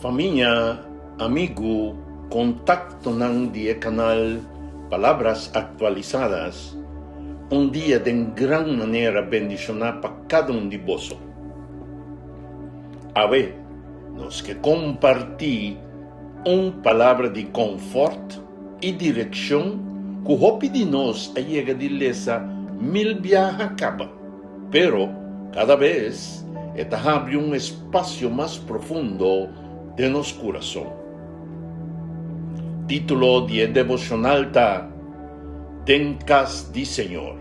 Familia, amigo, contacto ng canal Palabras Actualizadas, un dia de gran manera bendicionar para cada um de vós. Ave, nos que compartir palavra de conforto e direção que hope de nós a chega de lesa mil viaja acaba, pero cada vez esta abre espaço mais profundo de nos coração. Título de devocional está Tencas de Senhor.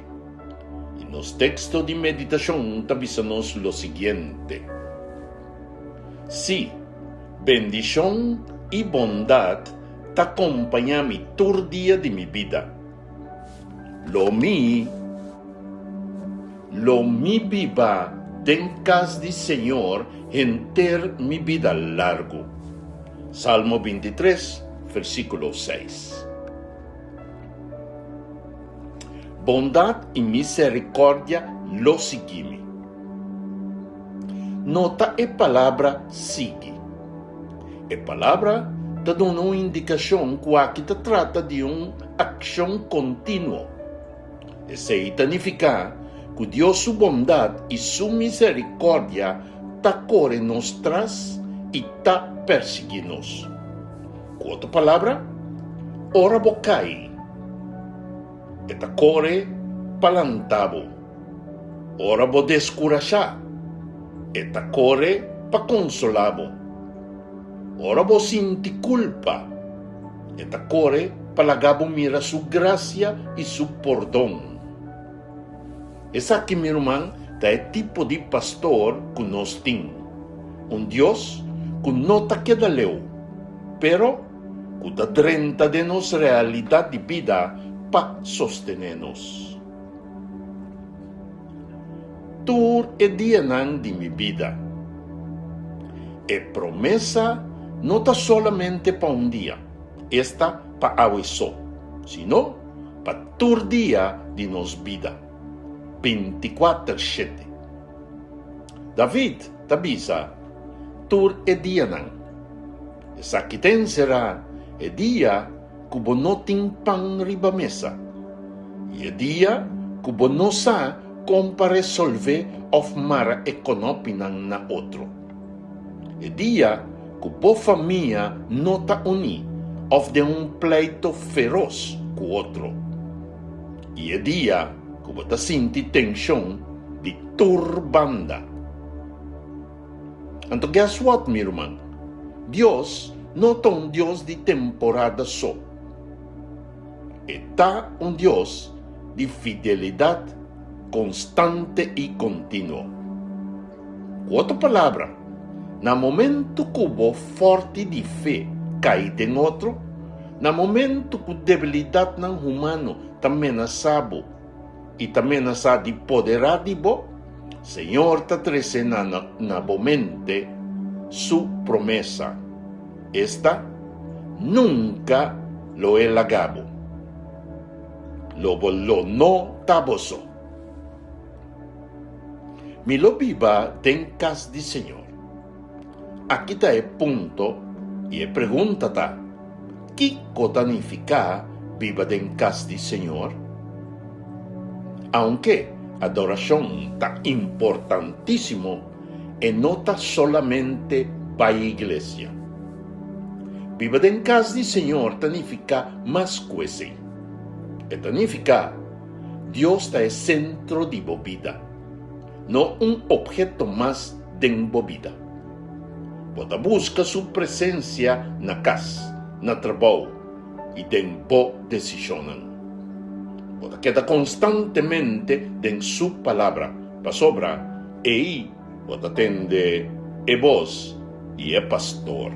E nos textos de meditação avisamos lo seguinte: sí, bendição e bondade te acompanham todo dia de minha vida. Lo mi viva tencas de Senhor en ter mi vida largo. Salmo 23, versículo 6. Bondade e misericórdia lo seguime. Nota a palavra sigue. A palavra te dá uma indicação que aqui te trata de uma ação contínua. Isso significa que Deus, sua bondade e sua misericórdia te corre nos traz e te persegue nos. Com outra palavra, ora bocai. E te corre palantabo. Ora bo descurachar. E te corre pa consolabo. Ora bo sinti culpa. E te corre palagabo mira su gracia e su perdão. Essa aqui, meu irmão, é o tipo de pastor que nós temos. Deus que não te queda leu, pero que te drenta de nossa realidade de vida para sostener-nos. Tu é dia de minha vida. E promessa não está solamente para dia. Esta para hoje só, sino para todo dia de nossa vida. 24/7. David tabisa tur e dia nang. Sa kiten será e dia kubo noting pang riba mesa. E dia kubo nosa compare solve of mara econopinang na otro. E dia kubo família nota uni of de pleito feroz ku otro. E dia como te sinti tensão de turbanda. Então, guess what, meu irmão? Deus não é Deus de temporada só. Está Deus de fidelidade constante e contínua. Com outra palavra, no momento que o forte de fé cai em outro, no momento que a debilidade não humano também nasabo, e também nessa de poderar de bo, Senhor te trece na mente sua promessa. Esta nunca lo é lagabo. Lo no taboso. Mi lo viva tencas de Senhor. Aqui está o ponto e a pergunta está: que significa viva tencas de Senhor? Aunque adoración está importantísimo, no está solamente para la iglesia. Viva en casa del Señor significa más que eso. Significa Dios está el centro de la vida, no un objeto más de la vida. Bota busca su presencia en la casa, en el trabajo y en la decisión. Queda constantemente en su palabra, para sobra, e bota atende e voz e pastor.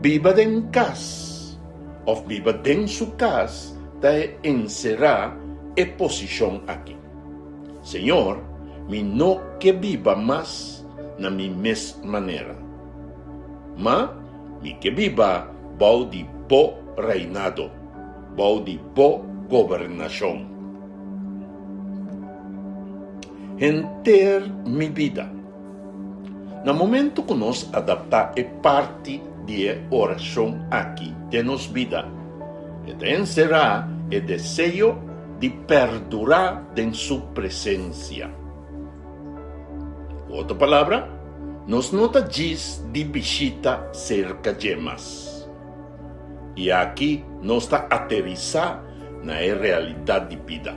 Viva en casa, o viva en su casa, te encerrar e posición aquí. Señor, mi no que viva más na mi mesma manera, ma mi que viva bau di bo reinado, bau di bo gobernación. En ter mi vida, No momento que nos adapta é parte de oração aqui de nos vida. E será o desejo de perdurar em sua presença. Outra palavra, nos nota diz de visita cerca de más. E aqui nos está aterrizar na realidade de vida.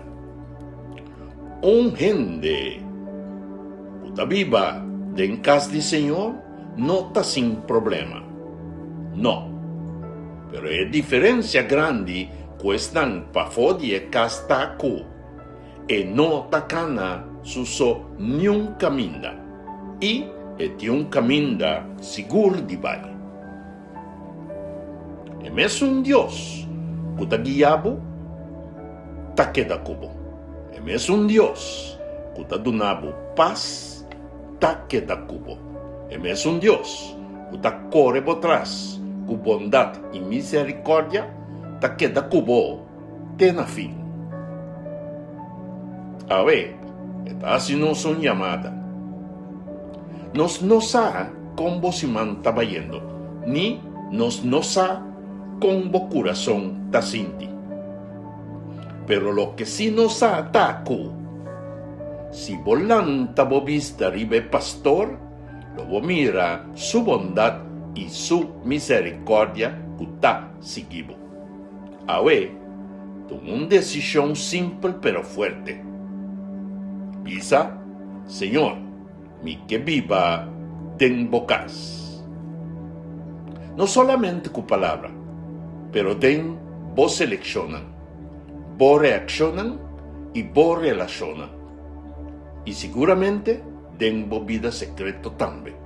Gente que está viva em casa do Senhor não está sem problema. Não. Pero é diferença grande que estão para fora de casa aqui e não está cana só nenhum caminho. E é um caminho seguro de vai. É mesmo Deus que está guiado, está queda cubo. É mesmo Deus que está donando paz, está queda cubo. É mesmo Deus que está corre por trás, com bondade e misericórdia, está queda cubo, tem na fim. Awe, está assim nossa chamada. Nós não sabemos como se está indo, nem nós não sabemos como o coração está sentindo. Pero lo que sí nos ataca, si volanta bo vista ribe pastor, lo bo mira su bondad y su misericordia que está seguido. Awe, toma una decisión simple pero fuerte. Pisa, Señor, mi que viva den bocas. No solamente con palabra, pero den vos seleccionan. Vos reaccionan y vos relacionan. Y seguramente den vos vida secreto también.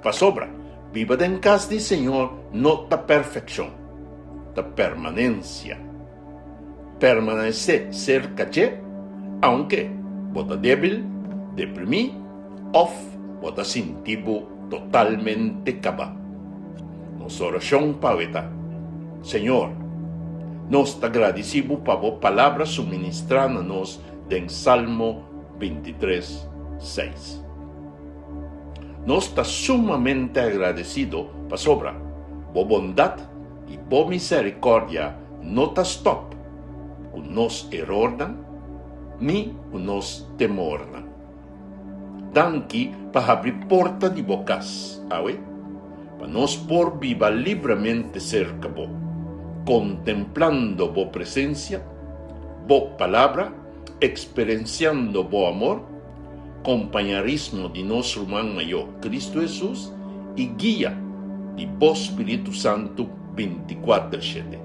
Pa sobra, viva en casa del Señor no ta perfección, ta permanencia. Permanecer cerca de, aunque vos ta débil, deprimido, o vos ta sentido totalmente cabá. Nos oración paveta, Señor, nos agradecemos por a palavra suministrada-nos em Salmo 23, 6. Nos está sumamente agradecido por sobra. Boa bondade e boa misericórdia não está stop. O nos errorna, nem o nos temorna. Danke para abrir porta de bocas, para nos por viva livremente cerca bo. Contemplando vos presencia, vos palabra, experienciando vos amor, compañerismo de nuestro hermano mayor Cristo Jesús y guía de vos Espíritu Santo 24/7.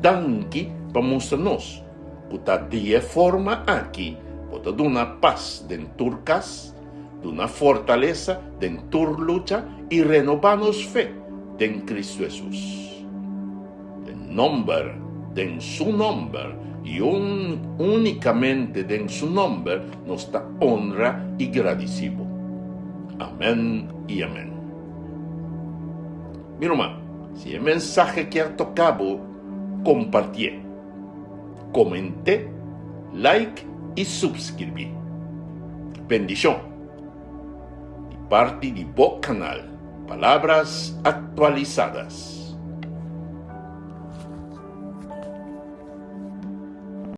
Danke para mostrarnos que de forma aqui para dar uma paz dentro de casa, uma fortaleza dentro de luta e renovar-nos fé em Cristo Jesus. Nombre, en su nombre, y únicamente en su nombre, nos da honra y agradecido. Amén y amén. Mi hermano, si el mensaje que ha tocado, compartí, comenté, like y suscribí. Bendición. De parte de vos canal, Palabras Actualizadas.